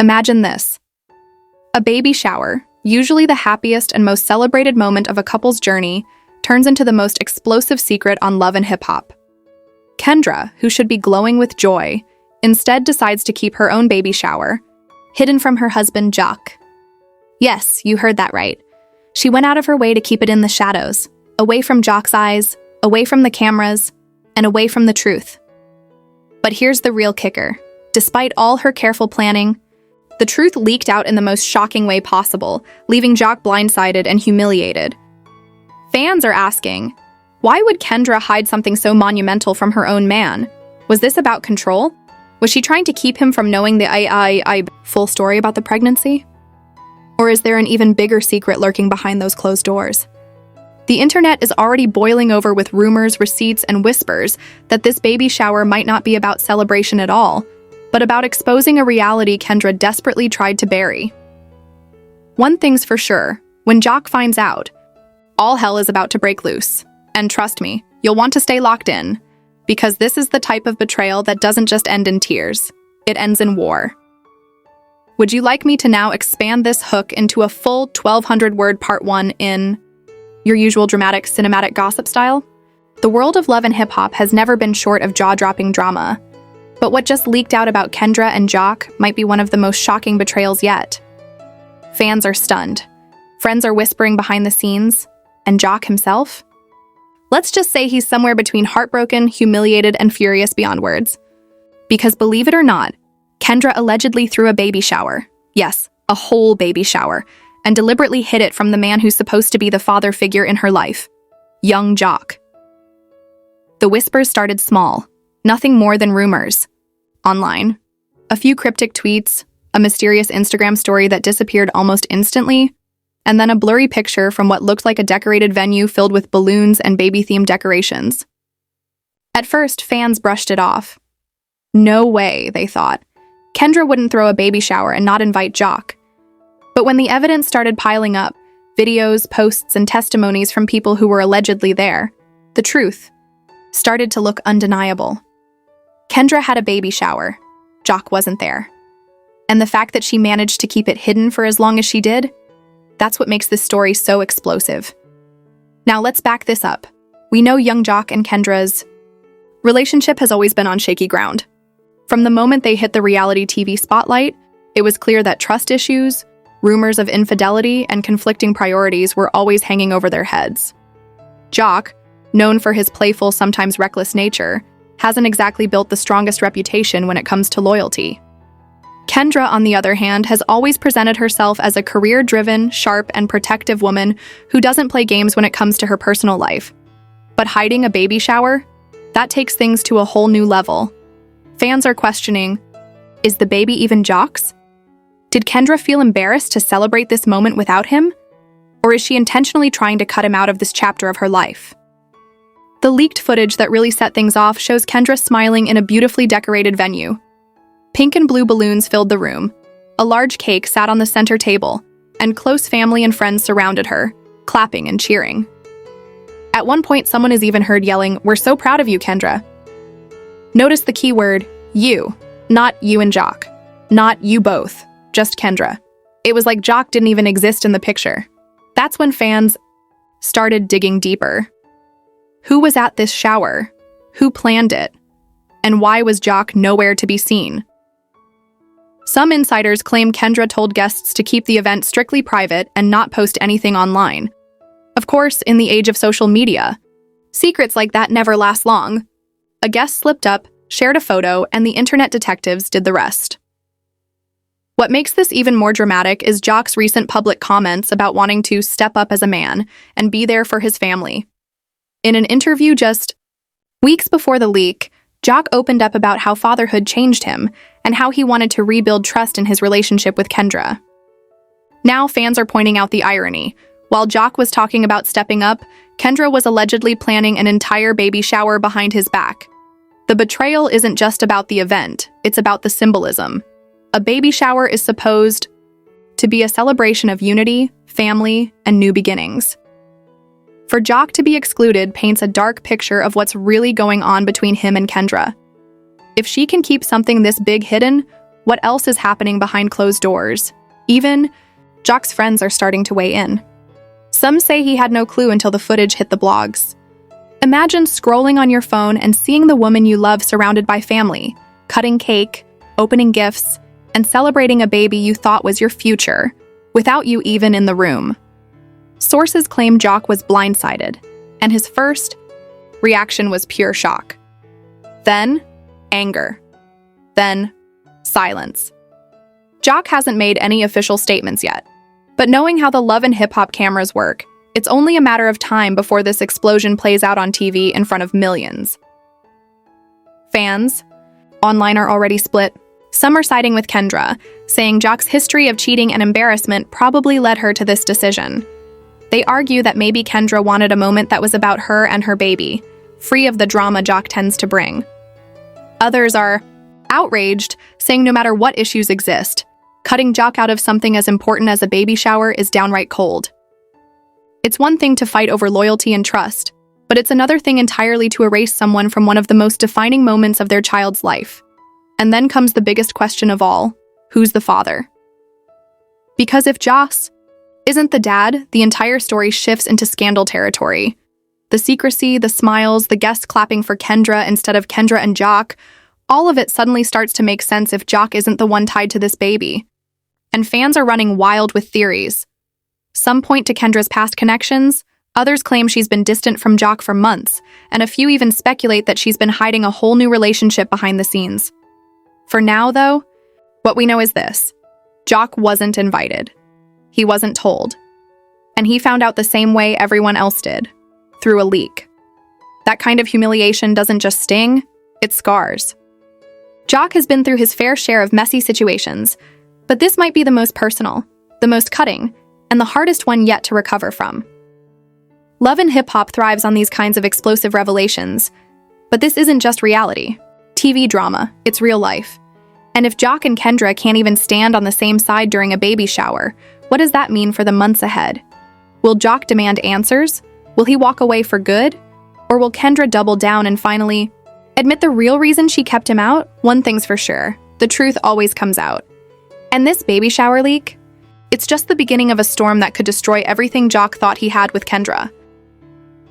Imagine this. A baby shower, usually the happiest and most celebrated moment of a couple's journey, turns into the most explosive secret on Love and Hip Hop. Kendra, who should be glowing with joy, instead decides to keep her own baby shower, hidden from her husband, Jock. Yes, you heard that right. She went out of her way to keep it in the shadows, away from Jock's eyes, away from the cameras, and away from the truth. But here's the real kicker. Despite all her careful planning, the truth leaked out in the most shocking way possible, leaving Jock blindsided and humiliated. Fans are asking, why would Kendra hide something so monumental from her own man? Was this about control? Was she trying to keep him from knowing the full story about the pregnancy? Or is there an even bigger secret lurking behind those closed doors? The internet is already boiling over with rumors, receipts, and whispers that this baby shower might not be about celebration at all, but about exposing a reality Kendra desperately tried to bury. One thing's for sure, when Jock finds out, all hell is about to break loose. And trust me, you'll want to stay locked in, because this is the type of betrayal that doesn't just end in tears, it ends in war. Would you like me to now expand this hook into a full 1,200-word part 1 in your usual dramatic cinematic gossip style? The world of Love and Hip Hop has never been short of jaw-dropping drama, but what just leaked out about Kendra and Jock might be one of the most shocking betrayals yet. Fans are stunned. Friends are whispering behind the scenes. And Jock himself? Let's just say he's somewhere between heartbroken, humiliated, and furious beyond words. Because believe it or not, Kendra allegedly threw a baby shower. Yes, a whole baby shower, and deliberately hid it from the man who's supposed to be the father figure in her life, young Jock. The whispers started small, nothing more than rumors. Online, a few cryptic tweets, a mysterious Instagram story that disappeared almost instantly, and then a blurry picture from what looked like a decorated venue filled with balloons and baby-themed decorations. At first, fans brushed it off. No way, they thought. Kendra wouldn't throw a baby shower and not invite Jock. But when the evidence started piling up, videos, posts, and testimonies from people who were allegedly there, the truth started to look undeniable. Kendra had a baby shower. Jock wasn't there. And the fact that she managed to keep it hidden for as long as she did, that's what makes this story so explosive. Now let's back this up. We know young Jock and Kendra's relationship has always been on shaky ground. From the moment they hit the reality TV spotlight, it was clear that trust issues, rumors of infidelity, and conflicting priorities were always hanging over their heads. Jock, known for his playful, sometimes reckless nature, hasn't exactly built the strongest reputation when it comes to loyalty. Kendra, on the other hand, has always presented herself as a career-driven, sharp, and protective woman who doesn't play games when it comes to her personal life. But hiding a baby shower? That takes things to a whole new level. Fans are questioning, is the baby even Jock's? Did Kendra feel embarrassed to celebrate this moment without him? Or is she intentionally trying to cut him out of this chapter of her life? The leaked footage that really set things off shows Kendra smiling in a beautifully decorated venue. Pink and blue balloons filled the room. A large cake sat on the center table, and close family and friends surrounded her, clapping and cheering. At one point, someone is even heard yelling, "We're so proud of you, Kendra." Notice the key word, you, not you and Jock. Not you both, just Kendra. It was like Jock didn't even exist in the picture. That's when fans started digging deeper. Who was at this shower? Who planned it? And why was Jock nowhere to be seen? Some insiders claim Kendra told guests to keep the event strictly private and not post anything online. Of course, in the age of social media, secrets like that never last long. A guest slipped up, shared a photo, and the internet detectives did the rest. What makes this even more dramatic is Jock's recent public comments about wanting to step up as a man and be there for his family. In an interview just weeks before the leak, Jock opened up about how fatherhood changed him and how he wanted to rebuild trust in his relationship with Kendra. Now fans are pointing out the irony. While Jock was talking about stepping up, Kendra was allegedly planning an entire baby shower behind his back. The betrayal isn't just about the event, it's about the symbolism. A baby shower is supposed to be a celebration of unity, family, and new beginnings. For Jock to be excluded paints a dark picture of what's really going on between him and Kendra. If she can keep something this big hidden, What else is happening behind closed doors? Even, Jock's friends are starting to weigh in. Some say he had no clue until the footage hit the blogs. Imagine scrolling on your phone and seeing the woman you love surrounded by family, cutting cake, opening gifts, and celebrating a baby you thought was your future, without you even in the room. Sources claim Jock was blindsided, and his first reaction was pure shock. Then, anger. Then, silence. Jock hasn't made any official statements yet, but knowing how the Love and Hip Hop cameras work, it's only a matter of time before this explosion plays out on TV in front of millions. Fans online are already split. Some are siding with Kendra, saying Jock's history of cheating and embarrassment probably led her to this decision. They argue that maybe Kendra wanted a moment that was about her and her baby, free of the drama Jock tends to bring. Others are outraged, saying no matter what issues exist, cutting Jock out of something as important as a baby shower is downright cold. It's one thing to fight over loyalty and trust, but it's another thing entirely to erase someone from one of the most defining moments of their child's life. And then comes the biggest question of all: who's the father? Because if Joss isn't the dad, the entire story shifts into scandal territory. The secrecy, the smiles, the guests clapping for Kendra instead of Kendra and Jock, all of it suddenly starts to make sense if Jock isn't the one tied to this baby. And fans are running wild with theories. Some point to Kendra's past connections, others claim she's been distant from Jock for months, and a few even speculate that she's been hiding a whole new relationship behind the scenes. For now, though, what we know is this: Jock wasn't invited. He wasn't told. And he found out the same way everyone else did, through a leak. That kind of humiliation doesn't just sting, it scars. Jock has been through his fair share of messy situations, but this might be the most personal, the most cutting, and the hardest one yet to recover from. Love and Hip Hop thrives on these kinds of explosive revelations, but this isn't just reality. TV drama, it's real life. And if Jock and Kendra can't even stand on the same side during a baby shower, what does that mean for the months ahead? Will Jock demand answers? Will he walk away for good? Or will Kendra double down and finally admit the real reason she kept him out? One thing's for sure, the truth always comes out. And this baby shower leak? It's just the beginning of a storm that could destroy everything Jock thought he had with Kendra.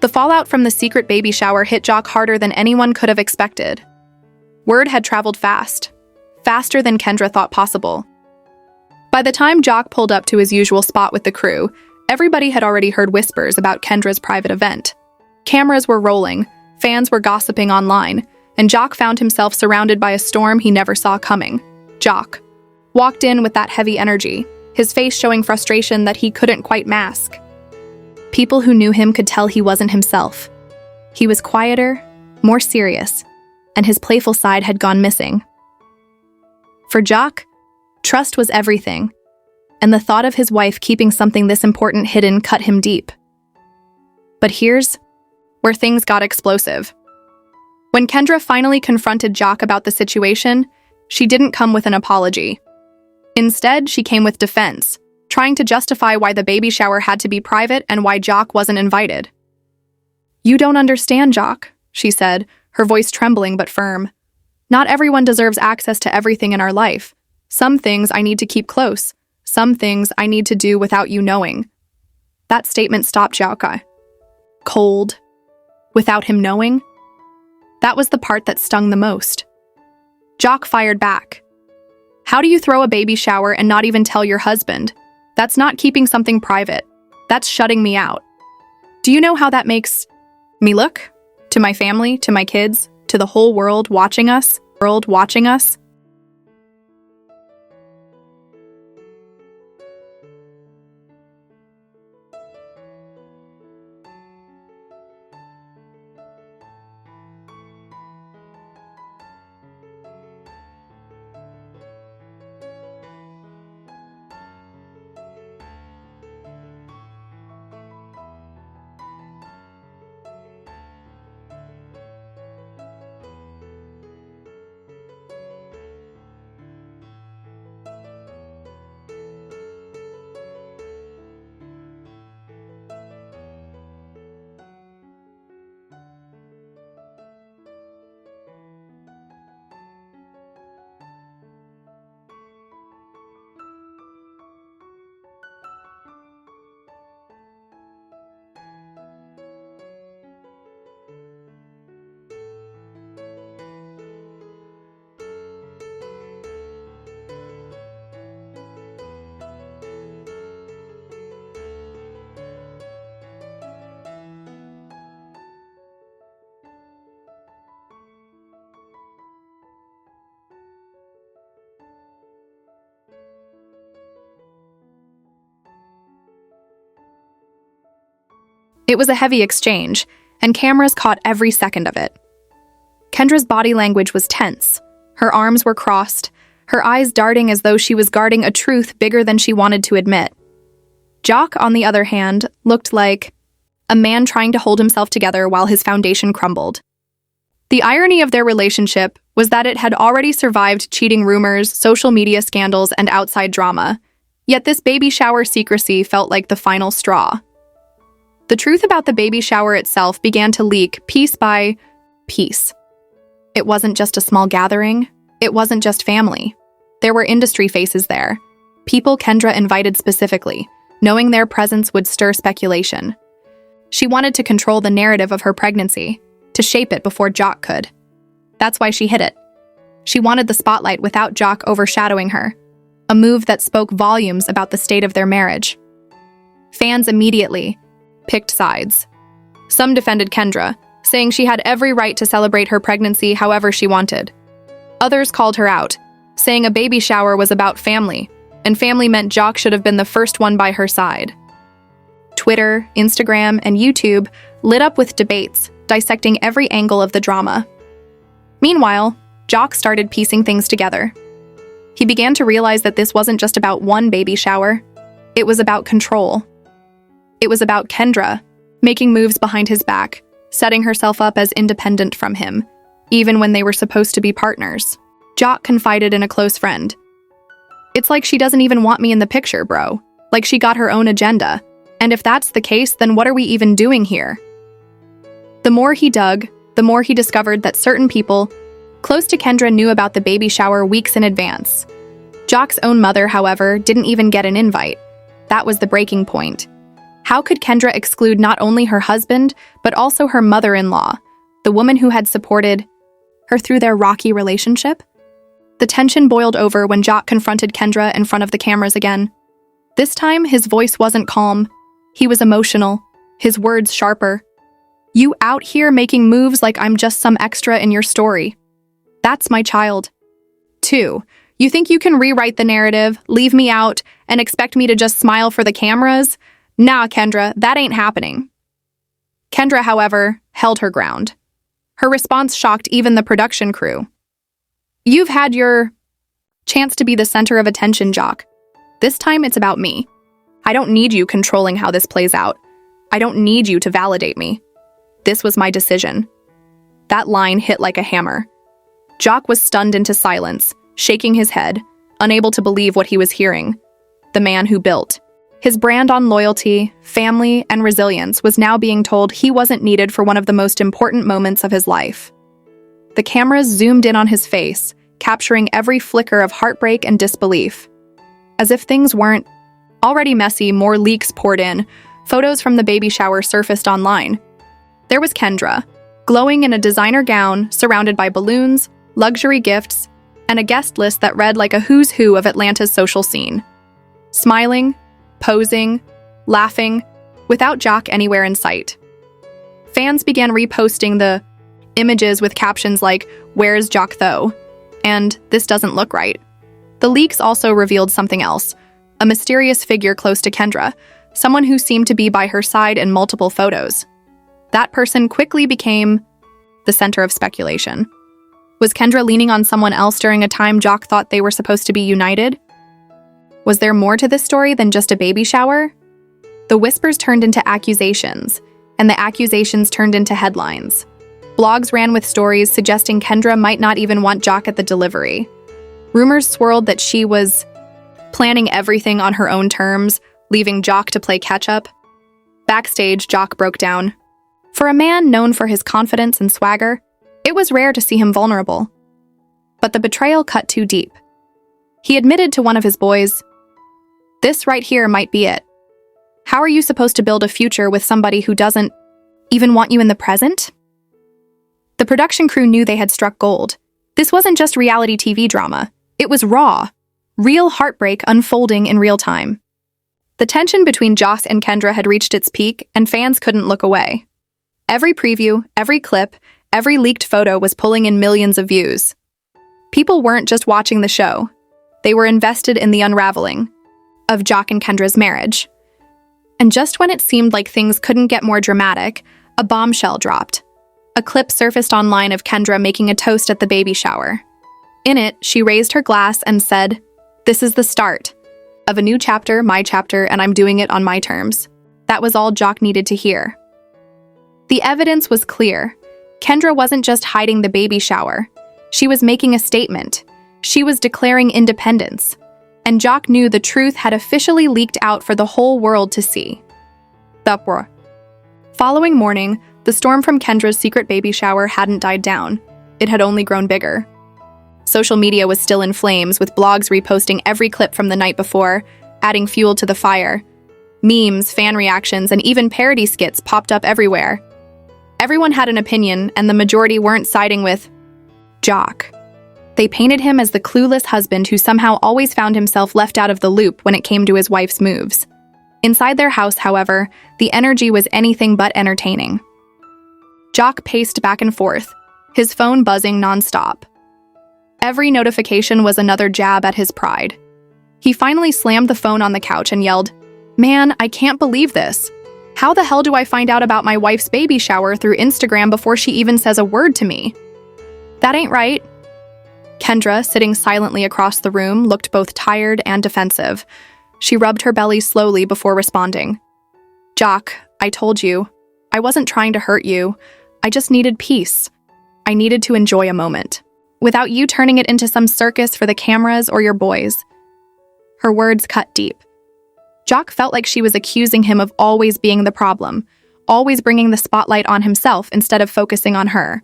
The fallout from the secret baby shower hit Jock harder than anyone could have expected. Word had traveled fast, faster than Kendra thought possible. By the time Jock pulled up to his usual spot with the crew, everybody had already heard whispers about Kendra's private event. Cameras were rolling, fans were gossiping online, and Jock found himself surrounded by a storm he never saw coming. Jock walked in with that heavy energy, his face showing frustration that he couldn't quite mask. People who knew him could tell he wasn't himself. He was quieter, more serious, and his playful side had gone missing. For Jock, trust was everything, and the thought of his wife keeping something this important hidden cut him deep. But here's where things got explosive. When Kendra finally confronted Jock about the situation, she didn't come with an apology. Instead, she came with defense, trying to justify why the baby shower had to be private and why Jock wasn't invited. "You don't understand, Jock," she said, her voice trembling but firm. "Not everyone deserves access to everything in our life. Some things I need to keep close. Some things I need to do without you knowing." That statement stopped Jock. Cold. Without him knowing? That was the part that stung the most. Jock fired back. "How do you throw a baby shower and not even tell your husband? That's not keeping something private. That's shutting me out. Do you know how that makes me look? To my family, to my kids, to the whole world watching us? It was a heavy exchange, and cameras caught every second of it. Kendra's body language was tense. Her arms were crossed, her eyes darting as though she was guarding a truth bigger than she wanted to admit. Jock, on the other hand, looked like a man trying to hold himself together while his foundation crumbled. The irony of their relationship was that it had already survived cheating rumors, social media scandals, and outside drama, yet this baby shower secrecy felt like the final straw. The truth about the baby shower itself began to leak piece by piece. It wasn't just a small gathering. It wasn't just family. There were industry faces there, people Kendra invited specifically, knowing their presence would stir speculation. She wanted to control the narrative of her pregnancy, to shape it before Jock could. That's why she hid it. She wanted the spotlight without Jock overshadowing her, a move that spoke volumes about the state of their marriage. Fans immediately picked sides. Some defended Kendra, saying she had every right to celebrate her pregnancy however she wanted. Others called her out, saying a baby shower was about family, and family meant Jock should have been the first one by her side. Twitter, Instagram, and YouTube lit up with debates, dissecting every angle of the drama. Meanwhile, Jock started piecing things together. He began to realize that this wasn't just about one baby shower. It was about control. It was about Kendra making moves behind his back, setting herself up as independent from him, even when they were supposed to be partners. Jock confided in a close friend. "It's like she doesn't even want me in the picture, bro. Like she got her own agenda. And if that's the case, then what are we even doing here?" The more he dug, the more he discovered that certain people close to Kendra knew about the baby shower weeks in advance. Jock's own mother, however, didn't even get an invite. That was the breaking point. How could Kendra exclude not only her husband, but also her mother-in-law, the woman who had supported her through their rocky relationship? The tension boiled over when Jock confronted Kendra in front of the cameras again. This time, his voice wasn't calm. He was emotional, his words sharper. "You out here making moves like I'm just some extra in your story. That's my child. 2. You think you can rewrite the narrative, leave me out, and expect me to just smile for the cameras? Nah, Kendra, that ain't happening." Kendra, however, held her ground. Her response shocked even the production crew. "You've had your chance to be the center of attention, Jock. This time it's about me. I don't need you controlling how this plays out. I don't need you to validate me. This was my decision." That line hit like a hammer. Jock was stunned into silence, shaking his head, unable to believe what he was hearing. The man who built his brand on loyalty, family, and resilience was now being told he wasn't needed for one of the most important moments of his life. The cameras zoomed in on his face, capturing every flicker of heartbreak and disbelief. As if things weren't already messy, more leaks poured in. Photos from the baby shower surfaced online. There was Kendra, glowing in a designer gown, surrounded by balloons, luxury gifts, and a guest list that read like a who's who of Atlanta's social scene. Smiling, posing, laughing, without Jock anywhere in sight. Fans began reposting the images with captions like, "Where's Jock though?" and "This doesn't look right." The leaks also revealed something else, a mysterious figure close to Kendra, someone who seemed to be by her side in multiple photos. That person quickly became the center of speculation. Was Kendra leaning on someone else during a time Jock thought they were supposed to be united? Was there more to this story than just a baby shower? The whispers turned into accusations, and the accusations turned into headlines. Blogs ran with stories suggesting Kendra might not even want Jock at the delivery. Rumors swirled that she was planning everything on her own terms, leaving Jock to play catch-up. Backstage, Jock broke down. For a man known for his confidence and swagger, it was rare to see him vulnerable. But the betrayal cut too deep. He admitted to one of his boys, "This right here might be it. How are you supposed to build a future with somebody who doesn't even want you in the present?" The production crew knew they had struck gold. This wasn't just reality TV drama. It was raw, real heartbreak unfolding in real time. The tension between Jock and Kendra had reached its peak, and fans couldn't look away. Every preview, every clip, every leaked photo was pulling in millions of views. People weren't just watching the show. They were invested in the unraveling of Jock and Kendra's marriage. And just when it seemed like things couldn't get more dramatic, a bombshell dropped. A clip surfaced online of Kendra making a toast at the baby shower. In it, she raised her glass and said, "This is the start of a new chapter, my chapter, and I'm doing it on my terms." That was all Jock needed to hear. The evidence was clear. Kendra wasn't just hiding the baby shower. She was making a statement. She was declaring independence. And Jock knew the truth had officially leaked out for the whole world to see. The uproar. Following morning, the storm from Kendra's secret baby shower hadn't died down. It had only grown bigger. Social media was still in flames, with blogs reposting every clip from the night before, adding fuel to the fire. Memes, fan reactions, and even parody skits popped up everywhere. Everyone had an opinion, and the majority weren't siding with Jock. They painted him as the clueless husband who somehow always found himself left out of the loop when it came to his wife's moves. Inside their house, however, the energy was anything but entertaining. Jock paced back and forth, his phone buzzing nonstop. Every notification was another jab at his pride. He finally slammed the phone on the couch and yelled, "Man, I can't believe this. How the hell do I find out about my wife's baby shower through Instagram before she even says a word to me? That ain't right." Kendra, sitting silently across the room, looked both tired and defensive. She rubbed her belly slowly before responding. "Jock, I told you. I wasn't trying to hurt you. I just needed peace. I needed to enjoy a moment, without you turning it into some circus for the cameras or your boys." Her words cut deep. Jock felt like she was accusing him of always being the problem, always bringing the spotlight on himself instead of focusing on her.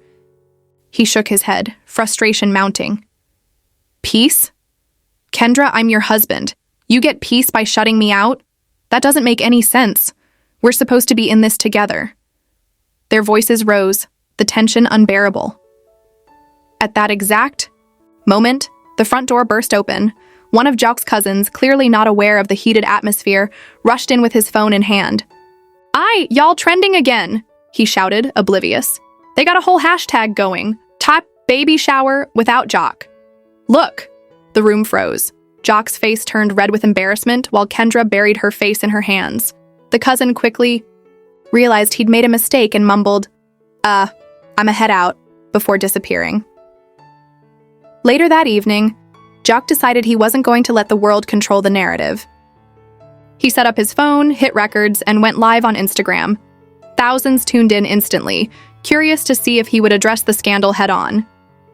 He shook his head, frustration mounting. "Peace? Kendra, I'm your husband. You get peace by shutting me out? That doesn't make any sense. We're supposed to be in this together." Their voices rose, the tension unbearable. At that exact moment, the front door burst open. One of Jock's cousins, clearly not aware of the heated atmosphere, rushed in with his phone in hand. Y'all trending again," he shouted, oblivious. "They got a whole hashtag going. Top baby shower without Jock. Look." The room froze. Jock's face turned red with embarrassment while Kendra buried her face in her hands. The cousin quickly realized he'd made a mistake and mumbled, "I'ma head out," before disappearing. Later that evening, Jock decided he wasn't going to let the world control the narrative. He set up his phone, hit records, and went live on Instagram. Thousands tuned in instantly, curious to see if he would address the scandal head-on.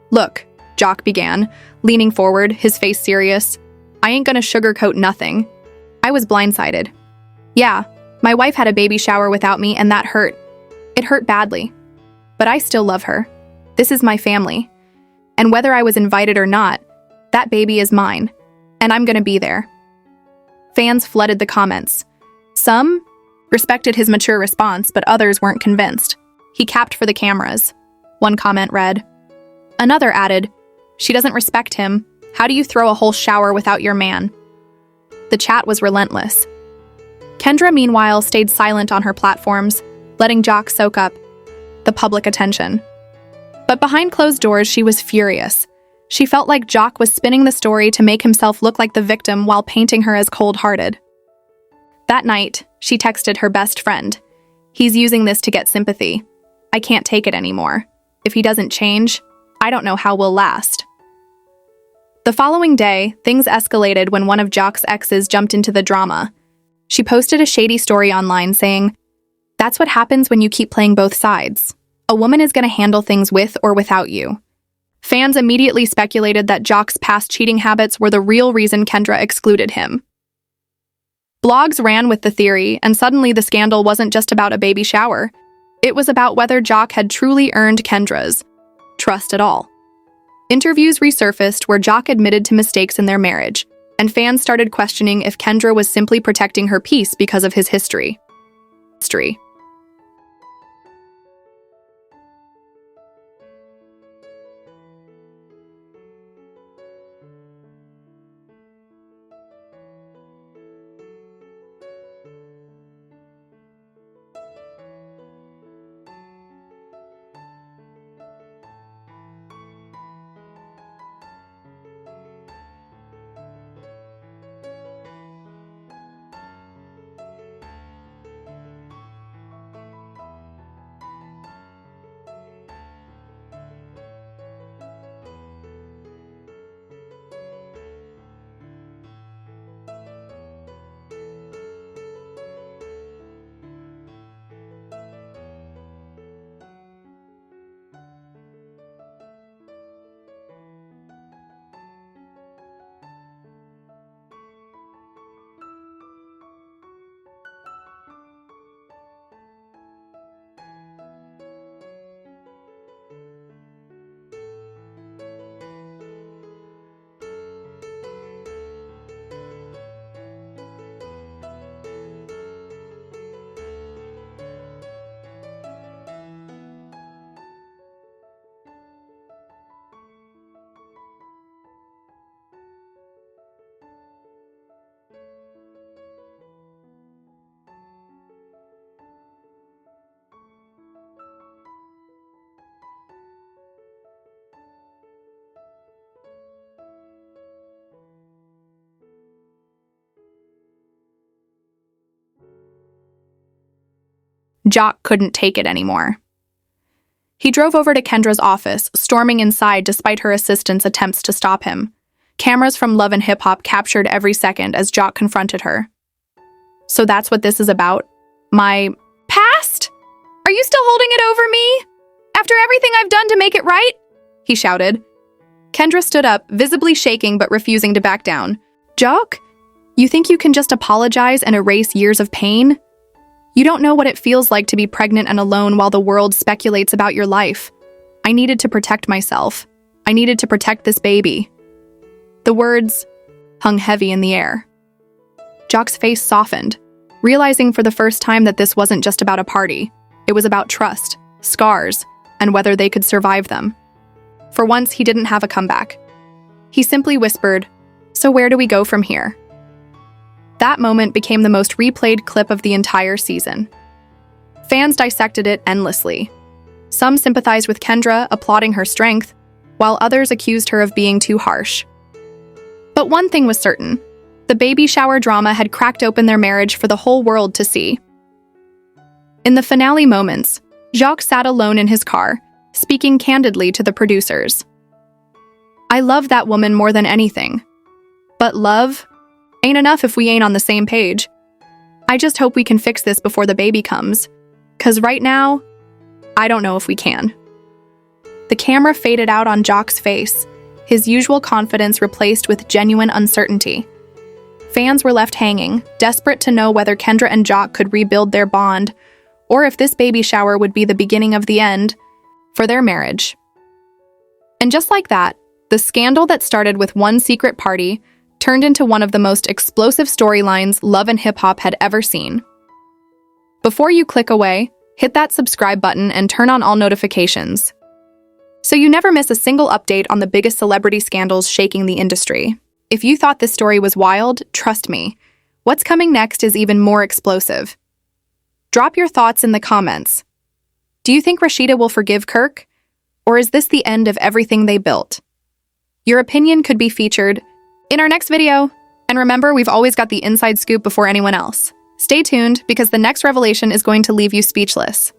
"Look," Jock began, leaning forward, his face serious. "I ain't gonna sugarcoat nothing. I was blindsided. Yeah, my wife had a baby shower without me, and that hurt. It hurt badly. But I still love her. This is my family. And whether I was invited or not, that baby is mine, and I'm gonna be there." Fans flooded the comments. Some respected his mature response, but others weren't convinced. He capped for the cameras. One comment read. Another added, "She doesn't respect him. How do you throw a whole shower without your man?" The chat was relentless. Kendra, meanwhile, stayed silent on her platforms, letting Jock soak up the public attention. But behind closed doors, she was furious. She felt like Jock was spinning the story to make himself look like the victim while painting her as cold-hearted. That night, she texted her best friend. "He's using this to get sympathy. I can't take it anymore. If he doesn't change, I don't know how we'll last." The following day, things escalated when one of Jock's exes jumped into the drama. She posted a shady story online saying, "That's what happens when you keep playing both sides. A woman is going to handle things with or without you." Fans immediately speculated that Jock's past cheating habits were the real reason Kendra excluded him. Blogs ran with the theory, and suddenly the scandal wasn't just about a baby shower. It was about whether Jock had truly earned Kendra's trust at all. Interviews resurfaced where Jock admitted to mistakes in their marriage, and fans started questioning if Kendra was simply protecting her peace because of his history. Jock couldn't take it anymore. He drove over to Kendra's office, storming inside despite her assistant's attempts to stop him. Cameras from Love and Hip Hop captured every second as Jock confronted her. "So that's what this is about? My past? Are you still holding it over me? After everything I've done to make it right?" he shouted. Kendra stood up, visibly shaking but refusing to back down. "Jock, you think you can just apologize and erase years of pain? You don't know what it feels like to be pregnant and alone while the world speculates about your life. I needed to protect myself. I needed to protect this baby." The words hung heavy in the air. Jock's face softened, realizing for the first time that this wasn't just about a party. It was about trust, scars, and whether they could survive them. For once, he didn't have a comeback. He simply whispered, "So where do we go from here?" That moment became the most replayed clip of the entire season. Fans dissected it endlessly. Some sympathized with Kendra, applauding her strength, while others accused her of being too harsh. But one thing was certain: the baby shower drama had cracked open their marriage for the whole world to see. In the finale moments, Jacques sat alone in his car, speaking candidly to the producers. "I love that woman more than anything. But love ain't enough if we ain't on the same page. I just hope we can fix this before the baby comes, 'cause right now, I don't know if we can." The camera faded out on Jock's face, his usual confidence replaced with genuine uncertainty. Fans were left hanging, desperate to know whether Kendra and Jock could rebuild their bond, or if this baby shower would be the beginning of the end for their marriage. And just like that, the scandal that started with one secret party turned into one of the most explosive storylines Love and Hip Hop had ever seen. Before you click away, hit that subscribe button and turn on all notifications, so you never miss a single update on the biggest celebrity scandals shaking the industry. If you thought this story was wild, trust me, what's coming next is even more explosive. Drop your thoughts in the comments. Do you think Rashida will forgive Kirk? Or is this the end of everything they built? Your opinion could be featured in our next video. And remember, we've always got the inside scoop before anyone else. Stay tuned, because the next revelation is going to leave you speechless.